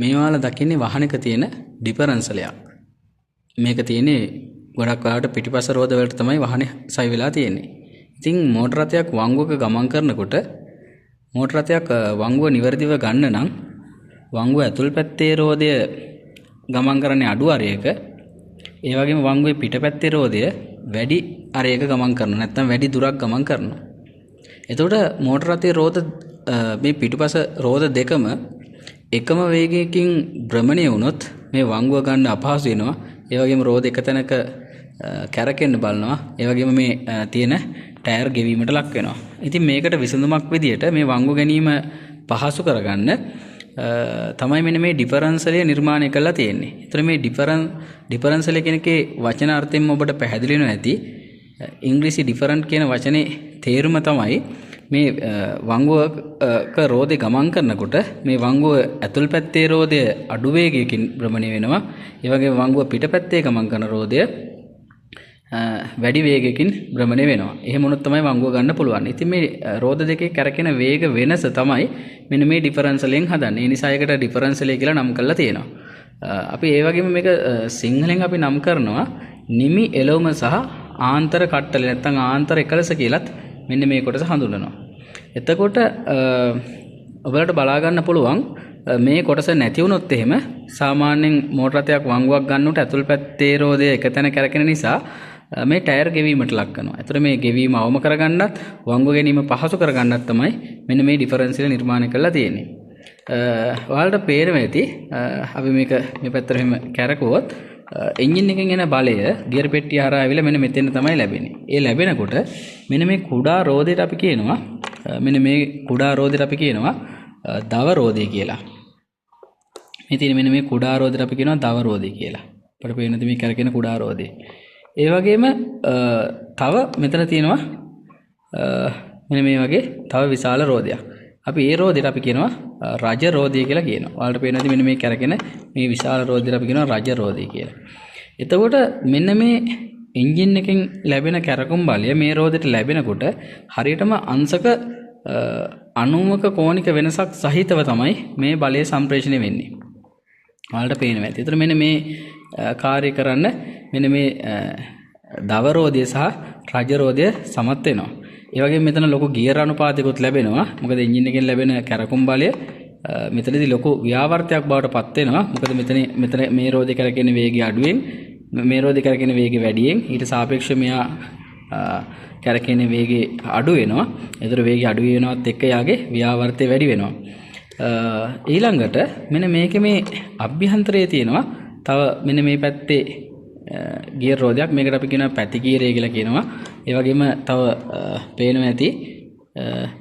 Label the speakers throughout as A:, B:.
A: මේවාලා දකින්නේ වාහනයක තියෙන ඩිෆරන්ස් එකක්. මේක තියෙන්නේ ගොඩක් වෙලාවට පිටිපස්ස රෝද වලට තමයි වාහනේ සයි වෙලා තියෙන්නේ. ඉතින් මෝටර රථයක් වංගුවක ගමන් කරනකොට මෝටර රථයක් වංගුව නිවැරදිව ගන්න නම් වංගුව ඇතුල් පැත්තේ රෝදය ගමන් කරන්නේ අඩු අරයක. ඒ වගේම වංගුවේ පිටපැත්තේ රෝදය වැඩි අරයක ගමන් කරනවා. නැත්නම් වැඩි දුරක් ගමන් කරනවා. එතකොට මෝටර රථයේ රෝද මේ පිටුපස රෝද දෙකම එකම වේගයකින් භ්‍රමණය වුණොත් මේ වංගුව ගන්න අපහසු වෙනවා. ඒ වගේම රෝද එක තැනක කැරකෙන්න බලනවා. ඒ වගේම මේ තියෙන ටයර් ගෙවීමට ලක් වෙනවා. ඉතින් මේකට විසඳුමක් විදියට මේ වංගු ගැනීම පහසු කරගන්න තමයි මෙන්න මේ ඩිෆරන්සලය නිර්මාණය කරලා තියෙන්නේ. ඒතර මේ ඩිෆරන්සලය කියන එකේ වචන අර්ථයෙන් ඔබට පැහැදිලි වෙනවා ඇති. ඉංග්‍රීසි ඩිෆරන්ට් කියන වචනේ තේරුම තමයි මේ වංගුවක රෝදේ ගමන් කරනකොට මේ වංගුව ඇතුල් පැත්තේ රෝදය අඩු වේගයකින් භ්‍රමණය වෙනවා. ඒ වගේම වංගුව පිටපැත්තේ ගමන් කරන රෝදය වැඩි වේගයකින් භ්‍රමණය වෙනවා. එහෙම වුණොත් තමයි වංගුව ගන්න පුළුවන්. ඉතින් මේ රෝද දෙකේ කැරකෙන වේග වෙනස තමයි මෙන්න මේ ඩිෆරන්සලෙන් හදන්නේ. ඒ නිසා ඒකට ඩිෆරන්සලය කියලා නම් කරලා තියෙනවා. අපි ඒ වගේම මේක සිංහලෙන් අපි නම් කරනවා නිමි එළවුම සහ ආන්තර කට්ටල නැත්නම් ආන්තර එකලස කියලත් මෙන්න මේ කොටස හඳුන්වනවා. එතකොට ඔයාලට බලා ගන්න පුළුවන් මේ කොටස නැති වුණොත් එහෙම සාමාන්‍යයෙන් මෝටර රථයක් වංගුවක් ගන්නකොට ඇතුල් පැත්තේ රෝදය එකතැන කැරකෙන නිසා මේ ටයර් ගෙවීමට ලක් කරනවා. ඒතර මේ ගෙවීම අවම කරගන්නත් වංගුව ගැනීම පහසු කරගන්නත් තමයි මෙන්න මේ ඩිෆරන්සියල් නිර්මාණය කරලා තියෙන්නේ. ඔයාලට පේනවා ඇති අපි මේක මේ පැත්තට එහෙම කැරකුවොත් එන්ජින් එකෙන් එන බලය ගියර් පෙට්ටිය හරහා ආවිලා මෙන්න මෙතෙන් තමයි ලැබෙන්නේ. ඒ ලැබෙනකොට මෙන්න මේ කුඩා රෝදයට අපි කියනවා මෙන්න මේ කුඩා රෝදයට අපි කියනවා දව රෝදය කියලා. මේ තියෙන මෙන්න මේ කුඩා රෝදයට අපි කියනවා දව රෝදය කියලා. අපිට පේනද මේ කරගෙන කුඩා රෝදය. ඒ වගේම තව මෙතන තියෙනවා මෙන්න මේ වගේ තව විශාල රෝදයක්. අපි ඒ රෝදයට අපි කියනවා රජ රෝදය කියලා කියනවා. ඔයාලට පේනද මෙන්න මේ කරගෙන මේ විශාල රෝදයට අපි කියනවා රජ රෝදය කියලා. එතකොට මෙන්න මේ එන්ජින් එකෙන් ලැබෙන කැරකුම් බලය මේ රෝදයට ලැබෙනකොට හරියටම අංශක 90ක කෝණික වෙනසක් සහිතව තමයි මේ බලය සම්ප්‍රේෂණය වෙන්නේ. ඔයාලට පේනවා ඇති. ඒතර මෙන්න මේ කාර්ය කරන්න මෙන්න මේ දව රෝදය සහ රජ රෝදය සමත් වෙනවා. ඒ වගේම මෙතන ලොකු ගියර් අනුපාතයකුත් ලැබෙනවා. මොකද එන්ජින් එකෙන් ලැබෙන කැරකුම් බලය මෙතනදී ලොකු ව්‍යාවර්තයක් බවට පත් වෙනවා. මොකද මෙතන මේ රෝදේ කරකින වේගය අඩුවෙන් මේ රෝදේ කරකින වේගය වැඩියෙන් ඊට සාපේක්ෂව මෙයා කරකින වේගය අඩු වෙනවා. ඒතර වේගය අඩු වෙනවත් එක්ක යාගේ ව්‍යාවර්තය වැඩි වෙනවා. ඊළඟට මෙන්න මේකේ මේ අභ්‍යන්තරයේ තියෙනවා තව මෙන්න මේ පැත්තේ ගියර් රෝදයක්. මේකට අපි කියනවා පැති ගියරය කියලා කියනවා. ඒ වගේම තව පේනවා ඇති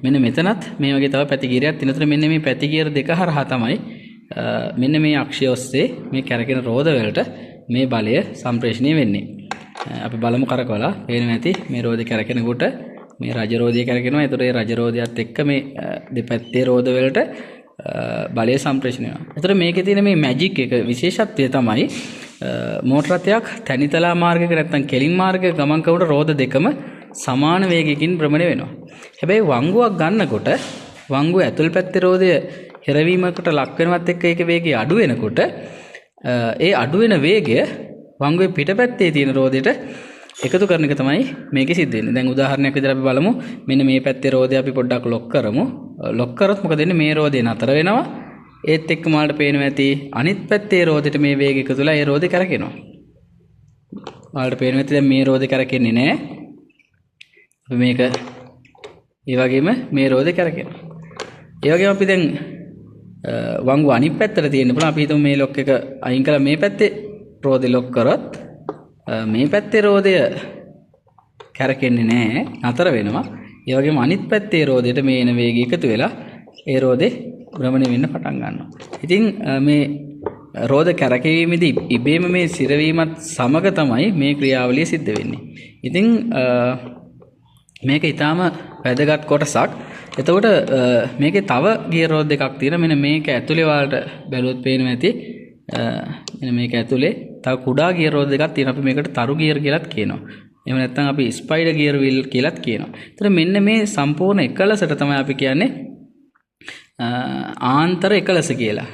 A: මෙන්න මෙතනත් මේ වගේ තව පැති ගියරයක් තියෙනවා. මෙන්න මේ පැති ගියර් දෙක හරහා තමයි මෙන්න මේ අක්ෂය ඔස්සේ මේ කැරකෙන රෝද වලට මේ බලය සම්ප්‍රේෂණය වෙන්නේ. අපි බලමු කරකවලා පේනවා ඇති මේ රෝදේ කැරකෙනකොට මේ රජ රෝදය කැරකෙනවා. ඒතර ඒ රජ රෝදයත් එක්ක මේ දෙපැත්තේ රෝද වලට බලය සම්ප්‍රේෂණය වෙනවා. ඒතර මේකේ තියෙන මේ මැජික් එක විශේෂත්වය තමයි මෝටර රථයක් තනිතලා මාර්ගයක නැත්නම් කෙලින් මාර්ගයක ගමන් කරනකොට රෝද දෙකම සමාන වේගයකින් භ්‍රමණය වෙනවා. හැබැයි වංගුවක් ගන්නකොට වංගුව ඇතුල් පැත්තේ රෝදය හෙරවීමකට ලක් වෙනවත් එක්ක ඒක වේගය අඩු වෙනකොට ඒ අඩු වෙන වේගය වංගුවේ පිටපැත්තේ තියෙන රෝදයට එකතු කරන එක තමයි මේකේ සිද්ධ වෙන්නේ. දැන් උදාහරණයක් විදිහට අපි බලමු. මෙන්න මේ පැත්තේ රෝදය අපි පොඩ්ඩක් ලොක් කරමු. ලොක් කරොත් මොකද වෙන්නේ? මේ රෝදේ නතර වෙනවා. ඒත් එක්ක මාළට පේනවා ඇති අනිත් පැත්තේ රෝදෙට මේ වේගය එකතු වෙලා ඒ රෝදේ කරකිනවා. මාළට පේනවා ඇති දැන් මේ රෝදේ කරකින්නේ නැහැ. අපි මේක ඒ වගේම මේ රෝදේ කරකිනවා. ඒ වගේම අපි දැන් වංගුව අනිත් පැත්තට තියෙන්න පුළුවන්. අපි හිතමු මේ ලොක් එක අයින් කරලා මේ පැත්තේ රෝදේ ලොක් කරොත් මේ පැත්තේ රෝදය කරකින්නේ නැහැ, නතර වෙනවා. ඒ වගේම අනිත් පැත්තේ රෝදෙට මේ එන වේගය එකතු වෙලා ඒ රෝදේ භ්‍රමණය වෙන්න පටන් ගන්නවා. ඉතින් මේ රෝද කැරකෙවීමේදී ඉබේම මේ සිරවීමත් සමග තමයි මේ ක්‍රියාවලිය සිද්ධ වෙන්නේ. ඉතින් මේක ඊටාම වැදගත් කොටසක්. එතකොට මේකේ තව ගියර් රෝද දෙකක් තියෙනවා. මෙන්න මේක ඇතුලේ වලට බැලුවොත් පේනවා ඇති. මෙන්න මේක ඇතුලේ තව කුඩා ගියර් රෝද දෙකක් තියෙනවා. අපි මේකට තරු ගියර් කියලාත් කියනවා. එහෙම නැත්නම් අපි ස්පයිඩර් ගියර් වීල් කියලාත් කියනවා. ඒතර මෙන්න මේ සම්පූර්ණ එකලසට තමයි අපි කියන්නේ ආන්තර එකලස කියලා.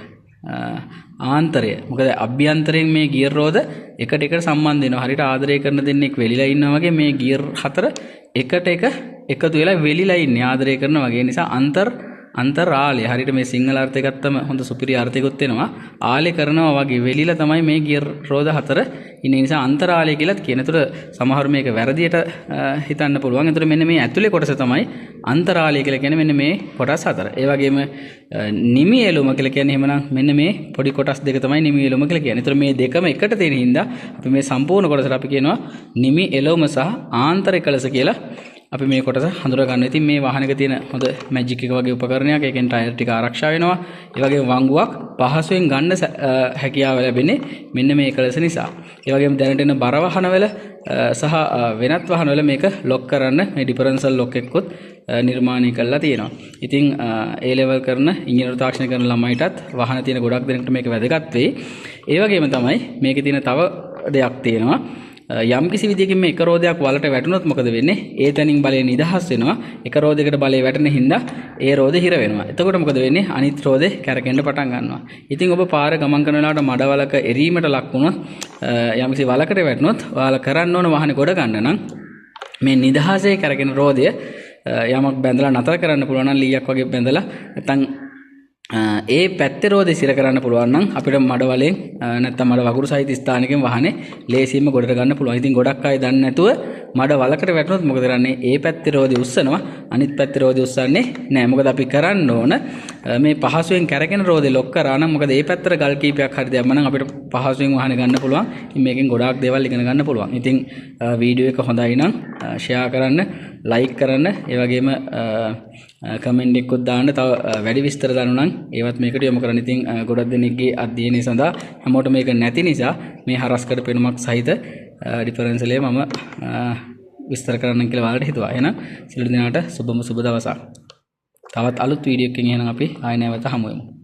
A: ආන්තරය. මොකද අභ්‍යන්තරයෙන් මේ ගියර් රෝද එකට එකට සම්බන්ධ වෙනවා. හරියට ආදරය කරන දෙන්නෙක් වෙලිලා ඉන්නවා වගේ මේ ගියර් හතර එකට එක එකතු වෙලා වෙලිලා ඉන්නේ ආදරය කරනවා වගේ. නිසා අන්තරාලය හරියට මේ සිංහල අර්ථය ගත්තම හොඳ සුපිරි අර්ථයකුත් වෙනවා. ආලය කරනවා වගේ වෙලිලා තමයි මේ ගියර් රෝද හතර ඉන්නේ. නිසා අන්තරාලය කියලාත් කියන. ඒතර සමහර මේක වැරදියට හිතන්න පුළුවන්. ඒතර මෙන්න මේ ඇතුලේ කොටස තමයි අන්තරාලය කියලා කියන්නේ මෙන්න මේ කොටස් හතර. ඒ වගේම නිමි එළුම කියලා කියන්නේ එහෙමනම් මෙන්න මේ පොඩි කොටස් දෙක තමයි නිමි එළුම කියලා කියන්නේ. ඒතර මේ දෙකම එකට තියෙන හින්දා අපි මේ සම්පූර්ණ කොටසට අපි කියනවා නිමි එළුම සහ ආන්තරික කලස කියලා. අපි මේ කොටස හඳුනා ගන්න. ඉතින් මේ වාහනයක තියෙන හොඳ මැජික් එක වගේ උපකරණයක්. ඒකෙන් ටයර් ටික ආරක්ෂා වෙනවා. ඒ වගේම වංගුවක් පහසුවෙන් ගන්න හැකියාව ලැබෙන්නේ මෙන්න මේ කලස නිසා. ඒ වගේම දැනට එන බර වාහනවල සහ වෙනත් වාහනවල මේක ලොක් කරන්න මේ ඩිෆරන්ෂල් ලොක් එකකුත් නිර්මාණය කරලා තියෙනවා. ඉතින් A level කරන ඉංජිනේරු තාක්ෂණ කරන ළමයිටත් වාහන තියෙන ගොඩක් දෙනෙක්ට මේක වැදගත් වෙයි. ඒ වගේම තමයි මේකේ තියෙන තව දෙයක් තියෙනවා. යම් කිසි විදියකින් මේ එක රෝදයක් වලට වැටුනොත් මොකද වෙන්නේ? ඒ තැනින් බලය නිදහස් වෙනවා. එක රෝදයකට බලය වැටෙන හින්දා ඒ රෝදේ හිර වෙනවා. එතකොට මොකද වෙන්නේ? අනිත් රෝදේ කැරකෙන්න පටන් ගන්නවා. ඉතින් ඔබ පාර ගමන් කරන වෙලාවට මඩවලක එරීමට ලක් වුණොත් යම් කිසි වලකට වැටුනොත් ඔයාලා කරන්න ඕන වාහනේ ගොඩ ගන්න නම් මේ නිදහසේ කැරකෙන රෝදය යමක් බැඳලා නතර කරන්න පුළුවන් නම් ලීයක් වගේ බැඳලා නැත්නම් ඒ පැත්තේ රෝදේ සිර කරන්න පුළුවන් නම් අපිට මඩ වලෙන් නැත්නම් මඩ වගුරු සහිත ස්ථානයකින් වාහනේ ලේසියෙන්ම ගොඩට ගන්න පුළුවන්. ඉතින් ගොඩක් අය දන්නේ නැතුව මඩ වලකට වැටුනොත් මොකද කරන්නේ? ඒ පැත්තේ රෝදේ උස්සනවා, අනිත් පැත්තේ රෝදේ උස්සන්නේ නැහැ. මොකද අපි කරන්න ඕන මේ පහසුවෙන් කැරකෙන රෝදේ ලොක් කරා නම් මොකද ඒ පැත්තට ගල් කීපයක් හරි දැම්මම නම් අපිට පහසුවෙන් වාහනේ ගන්න පුළුවන්. ඉතින් මේකෙන් ගොඩාක් දේවල් ඉගෙන ගන්න පුළුවන්. ඉතින් වීඩියෝ එක හොඳයි නම් ෂෙයා කරන්න, ලයික් කරන්න, ඒ වගේම කමෙන්ට් එකක් දාන්න. තව වැඩි විස්තර දන්නු නම් ඒවත් මේකට යොමු කරන්න. ඉතින් ගොඩක් දෙනෙක්ගේ අධ්‍යයනය සඳහා හැමෝටම මේක නැති නිසා මේ හරස්කඩ පෙනුමක් සහිත ඩිෆරන්ෂල් එක මම විස්තර කරන්න කියලා ඔයාලට හිතුවා. එහෙනම් සියලු දෙනාට සුබ දවසක්. තවත් අලුත් වීඩියෝ එකකින් එහෙනම් අපි ආයෙ නැවත හමු වෙමු.